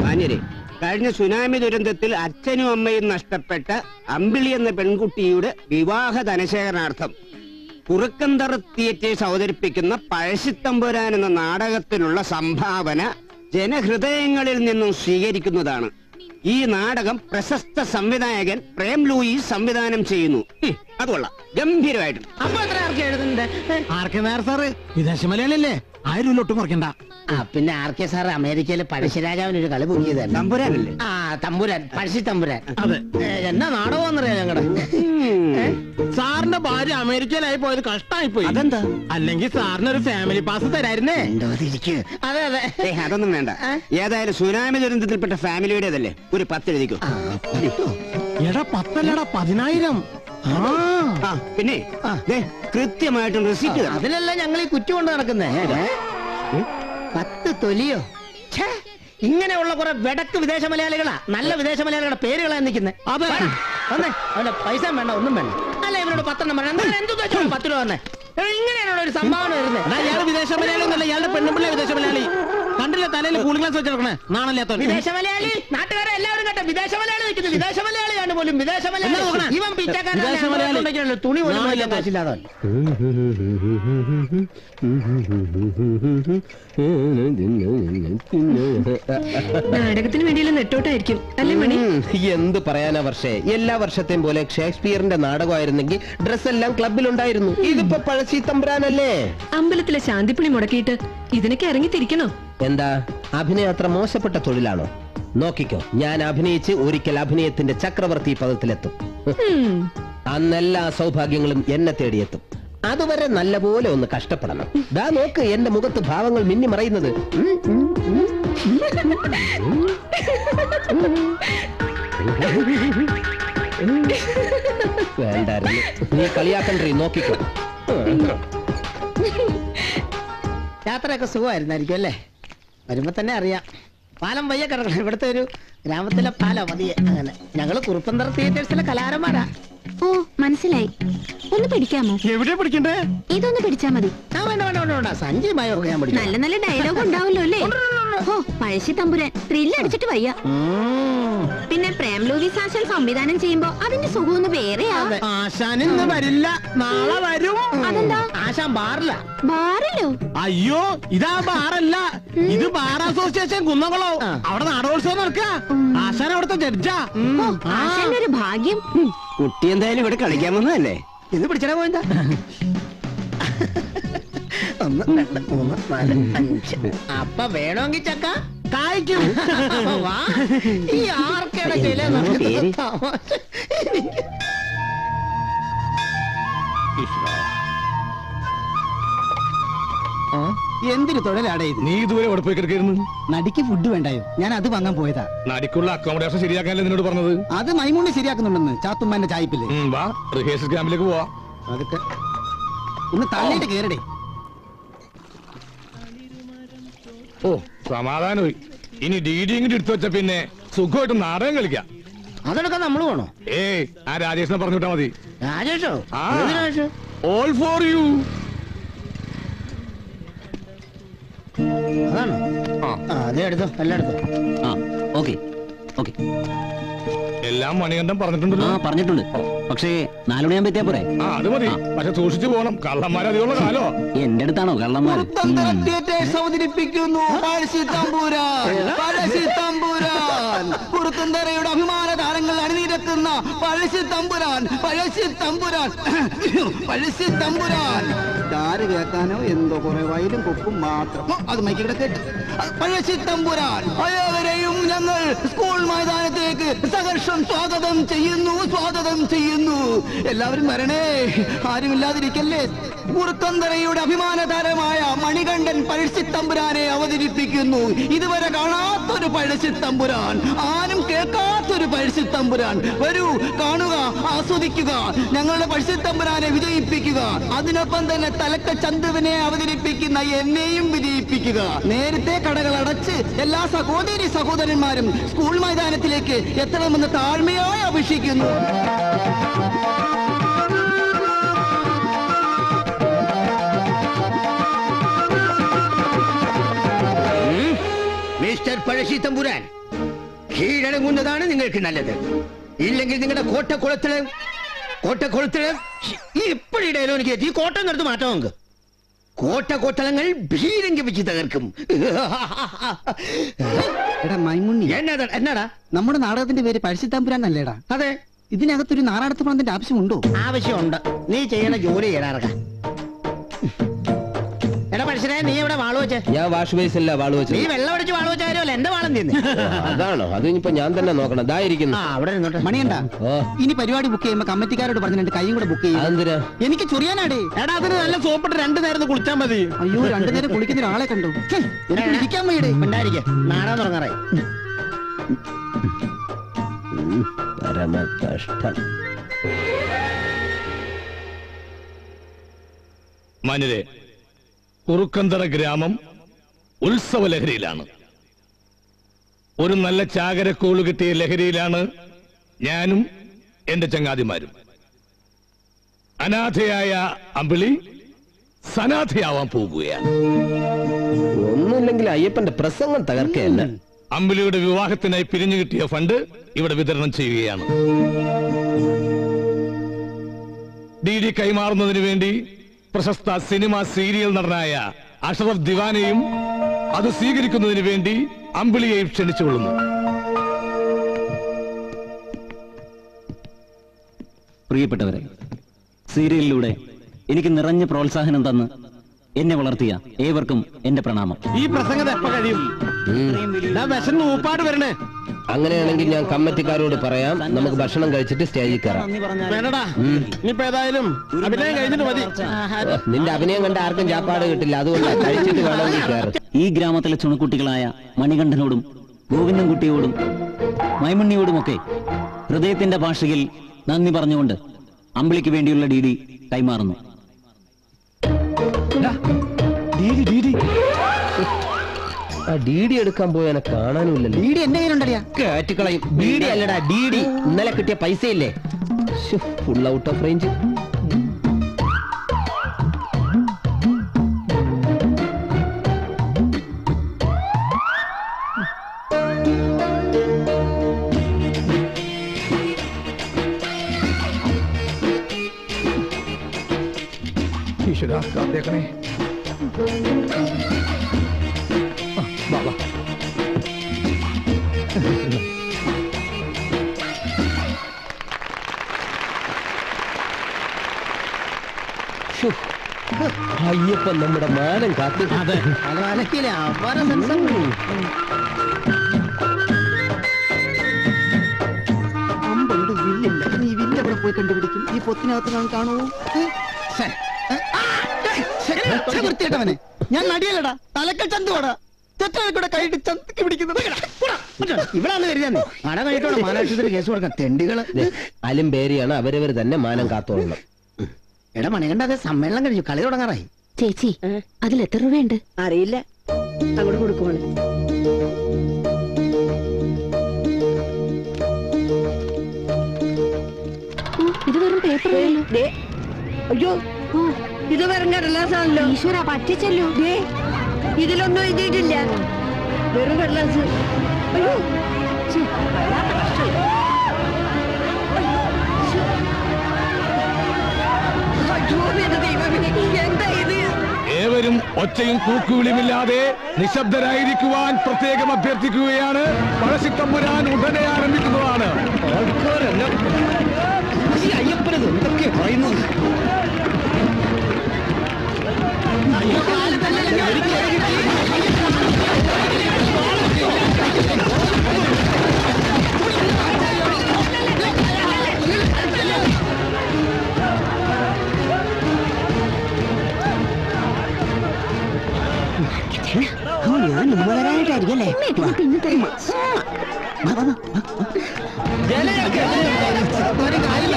മാന്യരെ, കഴിഞ്ഞ സുനാമി ദുരന്തത്തിൽ അച്ഛനും അമ്മയും നഷ്ടപ്പെട്ട അമ്പിളി എന്ന പെൺകുട്ടിയുടെ വിവാഹ ധനശേഖരണാർത്ഥം കുറുക്കന്തറ തിയേറ്റേഴ്സ് അവതരിപ്പിക്കുന്ന പഴശ്ശിത്തമ്പുരാൻ എന്ന നാടകത്തിനുള്ള സംഭാവന ജനഹൃദയങ്ങളിൽ നിന്നും സ്വീകരിക്കുന്നതാണ്. ഈ നാടകം പ്രശസ്ത സംവിധായകൻ പ്രേം ലൂയിസ് സംവിധാനം ചെയ്യുന്നു. അതുകൊള്ളാം, ഗംഭീരമായിട്ട്. വിദേശ മലയാളിയല്ലേ, 1000 രൂപ ഒട്ടും കുറയ്ക്കണ്ട. പിന്നെ ആർ കെ സാർ അമേരിക്കയിലെ പഴശ്ശിരാജാവിന് ഒരു കളി പൊങ്ങിയതല്ലേ? തമ്പുരാനല്ലേ? ആ തമ്പുരാൻ, പഴശ്ശി തമ്പുരാൻ. എന്നാ നാടകമെന്നറിയാം ഞങ്ങളുടെ. സാറിന്റെ ഭാര്യ അമേരിക്കയിലായി പോയത് കഷ്ടമായി പോയി. അതെന്താ? അല്ലെങ്കിൽ സാറിന് ഒരു ഫാമിലി പാസ് തരായിരുന്നേ. അതെ അതെ, അതൊന്നും വേണ്ട. ഏതായാലും സുനാമി ദുരന്തത്തിൽപ്പെട്ട ഫാമിലിയുടേതല്ലേ, ഒരു 10 എഴുതിക്കോ. എടാ 10 അല്ലടാ 10,000. പിന്നെ കൃത്യമായിട്ടും റെസിപ്റ്റ്. അതിലല്ല ഞങ്ങൾ ഈ കുറ്റം കൊണ്ട് നടക്കുന്നേ. 10 തൊലിയോ? ഇങ്ങനെയുള്ള കുറെ വെടക്ക് വിദേശ മലയാളികളാ, നല്ല വിദേശ മലയാളികളുടെ പേരുകളാ നിൽക്കുന്നത്. അവന്റെ പൈസ വേണ്ട, ഒന്നും വേണ്ട. അല്ല ഇവരോട് 10 വേണ്ട, എന്ത് 10 രൂപ തന്നെ. ഇങ്ങനെയാണോ ഒരു സംഭാവന വരുന്നത്? ഇയാള് വിദേശ മലയാളി ഒന്നല്ല, ഇയാളുടെ പെണ്ണുപിള്ള വിദേശ മലയാളി. കണ്ടില്ല തലയിൽ കൂളിംഗ് ഗ്ലാസ് വെച്ചെടുക്കണേ, നാണല്ലാത്ത വിദേശ മലയാളി. നാട്ടുകാരെ എല്ലാവരും കേട്ടോ, വിദേശ മലയാളി നിൽക്കുന്നത്. വിദേശ മലയാളിയാണ് പോലും, വിദേശ മലയാളി. ഇവൻ പിച്ചക്കാരൻ, തുണി പോലും കാശില്ലാതെ. നാടകത്തിന് വേണ്ടിയുള്ള നെട്ടോട്ടായിരിക്കും അല്ലേ മണി? എന്ത് പറയാനാ വർഷേ, എല്ലാ വർഷത്തെയും പോലെ ഷേക്സ്പിയറിന്റെ നാടകമായിരുന്നെങ്കിൽ ഡ്രസ് എല്ലാം ക്ലബിലുണ്ടായിരുന്നു. ഇതിപ്പോ പഴശ്ശി തമ്പുരാനല്ലേ. അമ്പലത്തിലെ ശാന്തിപ്പണി മുടക്കിയിട്ട് ഇതിനൊക്കെ ഇറങ്ങി തിരിക്കണോ? എന്താ അഭിനയം അത്ര മോശപ്പെട്ട തൊഴിലാണോ? നോക്കിക്കോ, ഞാൻ അഭിനയിച്ച് ഒരിക്കൽ അഭിനയത്തിന്റെ ചക്രവർത്തി പദത്തിലെത്തും. അന്നെല്ലാ സൗഭാഗ്യങ്ങളും എന്നെ തേടിയെത്തും. അതുവരെ നല്ലപോലെ ഒന്ന് കഷ്ടപ്പെടണം. ദാ നോക്ക്, എന്റെ മുഖത്ത് ഭാവങ്ങൾ മിന്നി മറയുന്നത്. വേണ്ടായിരുന്നു, നീ കളിയാക്കണ്ടേ, നോക്കിക്കോ. യാത്രയൊക്കെ സുഖമായിരുന്നായിരിക്കും അല്ലേ? വരുമ്പോ തന്നെ അറിയാം. പാലം വയ്യ കിടക്കണം. ഇവിടുത്തെ ഒരു ഗ്രാമത്തിലെ പാലം മതിയെ. അങ്ങനെ ഞങ്ങള് കുറുപ്പന്തറ തിയേറ്റേഴ്സിലെ കലാകാരന്മാരാ. ഓ മനസ്സിലായി. ഒന്ന് പിടിക്കാമോ? എവിടെ പിടിക്കണ്ടേ? ഇതൊന്ന് പിടിച്ചാ മതി. സഞ്ജയ് നല്ല നല്ല ഡയലോഗ് ഉണ്ടാവല്ലോ അല്ലേ? ഓ പഴശ്ശി തമ്പുരാൻ ത്രില്ലടിച്ചിട്ട് വയ്യ. പിന്നെ പ്രേം ലൂയിസ് ആശാൻ സംവിധാനം ചെയ്യുമ്പോ അതിന്റെ സുഖം ഒന്ന് വേറെയാ. ആശാൻ ഇന്ന് വരില്ല, നാളെ വരും. അതെന്താ? ആശാൻ ബാറില്ല. ബാറിലോ? അയ്യോ, ഇതാ ബാറല്ല, ഇത് ബാർ അസോസിയേഷൻ കുന്നംകുളം. അവിടെ നാടകോത്സവം നടക്കുക. ആശാൻ അവിടുത്തെ ജഡ്ജാ. ആശാന്റെ ഒരു ഭാഗ്യം. കുട്ടി എന്തായാലും ഇവിടെ കളിക്കാൻ വന്നതല്ലേ? ഇത് പിടിച്ചാ പോയെന്താ? 1 2 3 4 5. അപ്പ വേണമെങ്കിൽ ചക്ക കായ്ക്കും. വാ, ഈ ആർക്കേടെ ചില എന്തിനു തൊഴിലാടേ ഇത്? നീ ഇതുവരെ ഇവിടെ പോയി കിടക്കായിരുന്നു. നടിക്ക് ഫുഡ് വേണ്ടായോ? ഞാൻ അത് വാങ്ങാൻ പോയതാ. നടിക്കുള്ള അക്കോമഡേഷൻ ശരിയാക്കാനല്ലേ നിന്നോട് പറഞ്ഞത്? അത് മൈമൂണ് ശരിയാക്കുന്നുണ്ടെന്ന് ചാത്തുമ്മാന്റെ ചായ്പില്. വാ, റിഹേഴ്സൽ ക്യാമ്പിലേക്ക് പോവാ. അതൊക്കെ ഒന്ന് തള്ളിയിട്ട് കേറടേ. ഓ സമാധാനമായി. ഇനി ഡീഡിയും കൂടി എടുത്തു വെച്ച പിന്നെ സുഖമായിട്ട് നാടകം കളിക്കാം. അതെടുക്കാൻ നമ്മള് പോണോ? ഏയ്, ആ രാജേഷിനെ പറഞ്ഞു വിട്ടാ മതി. രാജേഷോ? All for you. അതാണോ? അതെ, എടുത്തോ, എല്ലാം എടുത്തോ. ഓക്കെ ഓക്കെ, എല്ലാം മണികണ്ഠൻ പറഞ്ഞിട്ടുണ്ടല്ലോ. പറഞ്ഞിട്ടുണ്ട്. പക്ഷേ 4 മണിയാകുമ്പോ എത്തിയാ പോരെ? അത് മതി. പക്ഷെ സൂക്ഷിച്ചു പോകണം, കള്ളന്മാരധികമുള്ള കാലോ. എന്റെ അടുത്താണോ കള്ളന്മാർ? അവതരിപ്പിക്കുന്നു പഴശ്ശി തമ്പുരാൻ. പഴശ്ശി തമ്പുരാൻ, കുറുക്കന്തറയുടെ അഭിമാന താരങ്ങൾ അണിനിരക്കുന്ന പഴശ്ശി തമ്പുരാൻ. പഴശ്ശി തമ്പുരാൻ, പഴശ്ശി തമ്പുരാൻ. ആര് കേൾക്കാനോ എന്തോ കുറെ വയലും കൊപ്പും മാത്രം. അത് മൈക്കിടെ കേട്ട്. പഴശ്ശി തമ്പുരാൻ അയവരെയും ഞങ്ങൾ സ്കൂൾ മൈതാനത്തേക്ക് സഹർഷം സ്വാഗതം ചെയ്യുന്നു, സ്വാഗതം ചെയ്യുന്നു. എല്ലാവരും വരണേ, ആരുമില്ലാതിരിക്കല്ലേ. കുറുക്കന്തറയുടെ അഭിമാന താരമായ മണികണ്ഠൻ പഴശ്ശി തമ്പുരാനെ അവതരിപ്പിക്കുന്നു. ഇതുവരെ കാണാത്തൊരു പഴശ്ശി തമ്പുരാൻ, ആരും കേൾക്കാത്തൊരു പഴശ്ശി തമ്പുരാൻ. വരൂ, കാണുക, ആസ്വദിക്കുക, ഞങ്ങളുടെ പഴശ്ശി തമ്പുരാനെ വിജയിപ്പിക്കുക. അതിനൊപ്പം തന്നെ തലക്ക ചന്തുവിനെ അവതരിപ്പിക്കുന്ന എന്നെയും വിജയിപ്പിക്കുക. നേരത്തെ കടകൾ അടച്ച് എല്ലാ സഹോദരി സഹോദരന്മാരും സ്കൂൾ മൈതാനത്തിലേക്ക് എത്തണമെന്ന് താഴ്മയായി അപേക്ഷിക്കുന്നു. മിസ്റ്റർ പഴശ്ശി തമ്പുരാൻ, കീഴടങ്ങുന്നതാണ് നിങ്ങൾക്ക് നല്ലത്. ഇല്ലെങ്കിൽ നിങ്ങളുടെ കോട്ടക്കുളത്തില് ഇപ്പോഴിടയിലോ എനിക്ക് ഈ കോട്ടം എടുത്ത് മാറ്റാം. നമുക്ക് കോട്ടകൊത്തളങ്ങൾ ഭീരങ്കി വെച്ച് തകർക്കും. എടാ മൈമുണ്ണി, എന്നാടാ? നമ്മുടെ നാടകത്തിന്റെ പേര് പഴശ്ശിത്തമ്പുരാൻ അല്ലേടാ? അതെ. ഇതിനകത്തൊരു നാറാടത്ത് പണത്തിന്റെ ആവശ്യമുണ്ടോ? ആവശ്യമുണ്ട്. നീ ചെയ്യണ ജോലി ചെയ്യണ. എടാ മനുഷ്യനെ, നീ ഇവിടെ വാള് വെച്ചേ? ഞാൻ വാഷ് ബേസില്ല വാള് വെച്ചു. നീ വെള്ളം അടിച്ച് വാള് വെച്ചാലോ എന്റെ വാളം തിന്നെ. അതാണോ? അത് ഇനിയിപ്പോ ഞാൻ തന്നെ നോക്കണം. ഇതായിരിക്കുന്നു. അവിടെ ഇരുന്നോട്ടെ. മണിയണ്ട, ഓ, ഇനി പരിപാടി ബുക്ക് ചെയ്യുമ്പോ കമ്മിറ്റിക്കാരോട് പറഞ്ഞിട്ട് കൈയും കൂടെ ബുക്ക് ചെയ്യും. അതെന്തിനാ? എനിക്ക് ചൊറിയാനാടേ. എടാ അതിന് നല്ല സോപ്പിട്ട് 2 നേരം കുളിച്ചാൽ മതി. അയ്യോ, 2 നേരം കുളിക്കുന്ന ഒരാളെ കണ്ടു. എനിക്ക് ഇരിക്കാൻ വയ്യടേ. ഉണ്ടായിരിക്കെ നാടാൻ തുടങ്ങാറായി. പരമ കഷ്ടം. മാന്യരെ, കുറുക്കന്തറ ഗ്രാമം ഉത്സവ ലഹരിയിലാണ്. ഒരു നല്ല ചാകരക്കോള് കിട്ടിയ ലഹരിയിലാണ് ഞാനും എന്റെ ചങ്ങാതിമാരും. അനാഥയായ അമ്പിളി സനാഥയാവാൻ പോകുകയാണ്. ഒന്നുമില്ലെങ്കിൽ അയ്യപ്പന്റെ പ്രസംഗം തകർക്കല്ല. അമ്പിളിയുടെ വിവാഹത്തിനായി പിരിഞ്ഞു കിട്ടിയ ഫണ്ട് ഇവിടെ വിതരണം ചെയ്യുകയാണ്. DD കൈമാറുന്നതിന് വേണ്ടി പ്രശസ്ത സിനിമ സീരിയൽ നടനായ അഷറഫ് ദിവാനെയും അത് സ്വീകരിക്കുന്നതിന് വേണ്ടി അമ്പിളിയെയും ക്ഷണിച്ചുകൊള്ളുന്നു. പ്രിയപ്പെട്ടവരെ, സീരിയലിലൂടെ എനിക്ക് നിറഞ്ഞ പ്രോത്സാഹനം തന്ന് എന്നെ വളർത്തിയ ഏവർക്കും എന്റെ പ്രണാമം. ഈ പ്രസംഗം എപ്പോ കഴിയും? വിശന്ന് ഊപ്പാട് വരണേ. അങ്ങനെയാണെങ്കിൽ ഞാൻ കമ്മിറ്റിക്കാരോട് പറയാം, നമുക്ക് ഭക്ഷണം കഴിച്ചിട്ട് സ്റ്റേജിൽ കയറാം. വേണ്ടടാ, ഇനിയിപ്പോ ഏതായാലും അഭിനയം കഴിഞ്ഞിട്ട് മതി. നിന്റെ അഭിനയം കണ്ട ആർക്കും ചാപ്പാട് കിട്ടില്ല, അതുകൊണ്ട് കഴിച്ചിട്ട് വേണമെങ്കിൽ കയറും. ഈ ഗ്രാമത്തിലെ ചുണക്കുട്ടികളായ മണികണ്ഠനോടും ഗോവിന്ദൻകുട്ടിയോടും മൈമുണ്ണിയോടുമൊക്കെ ഹൃദയത്തിന്റെ ഭാഷയിൽ നന്ദി പറഞ്ഞുകൊണ്ട് അമ്പിളിക്ക് വേണ്ടിയുള്ള DD കൈമാറുന്നു. ആ DD എടുക്കാൻ പോയനെ കാണാനുമില്ലല്ലോ. DD എന്റെ കയ്യിലുണ്ടടിയാ. കാറ്റിക്കളയും. DD അല്ലടാ, DD. ഇന്നലെ കിട്ടിയ പൈസയില്ലേ? Full out of range. ദേക്കണേ ബാബാ. അയ്യപ്പൻ നമ്മുടെ മാനം കാത്തു. അലക്കിലെ അപാര സെൻസം. അമ്പുണ്ട്, വില്ലില്ല. നീ വില്ല് എവിടെ പോയി കണ്ടുപിടിക്കും? ഈ പൊത്തിനകത്ത് ഞാൻ കാണുമോ? വൃത്തിയിട്ടവനെ, ഞാൻ നടിയല്ലടാ, തലക്കൽ ചന്തുവാടാ. തെറ്റായിക്കൂടെ കൈയിട്ട് ചന്തക്ക് പിടിക്കുന്നത്. ഇവിടാന്ന് കരുതാന്നേ. അട കഴിഞ്ഞിട്ടോടെ മാനാശുപത്രി കേസ് കൊടുക്കാം. തെണ്ടികള്. അലും പേരിയാണ്, അവരവർ തന്നെ മാനം കാത്തോളണം. എടാ മണികണ്ട, അത് സമ്മേളനം കഴിഞ്ഞു, കളി തുടങ്ങാറായി. ചേച്ചി, അതിൽ എത്ര രൂപയുണ്ട്? അറിയില്ല, അങ്ങോട്ട് കൊടുക്കുവാണ്. ഇത് വെറും പേപ്പറല്ലോ. അയ്യോ, ഇത് വെറും കടലാസാണല്ലോ. ഈശ്വര, പറ്റിച്ചല്ലോ. ഇതിലൊന്നും എഴുതിയിട്ടില്ല, വെറും കടലാസ്. അയ്യോ, എന്താ ഇത്? ഏവരും ഒച്ചയും കൂക്കുവിളിയുമില്ലാതെ നിശബ്ദരായിരിക്കുവാൻ പ്രത്യേകം അഭ്യർത്ഥിക്കുകയാണ്. പഴശ്ശിത്തമ്പുരാൻ ഉടനെ ആരംഭിക്കുന്നതാണ്. അയ്യപ്പനത് എന്തൊക്കെ പറയുന്നു? ഞാൻ മുമ്പരായിട്ടായിരിക്കല്ലേ? ഒരു കാര്യം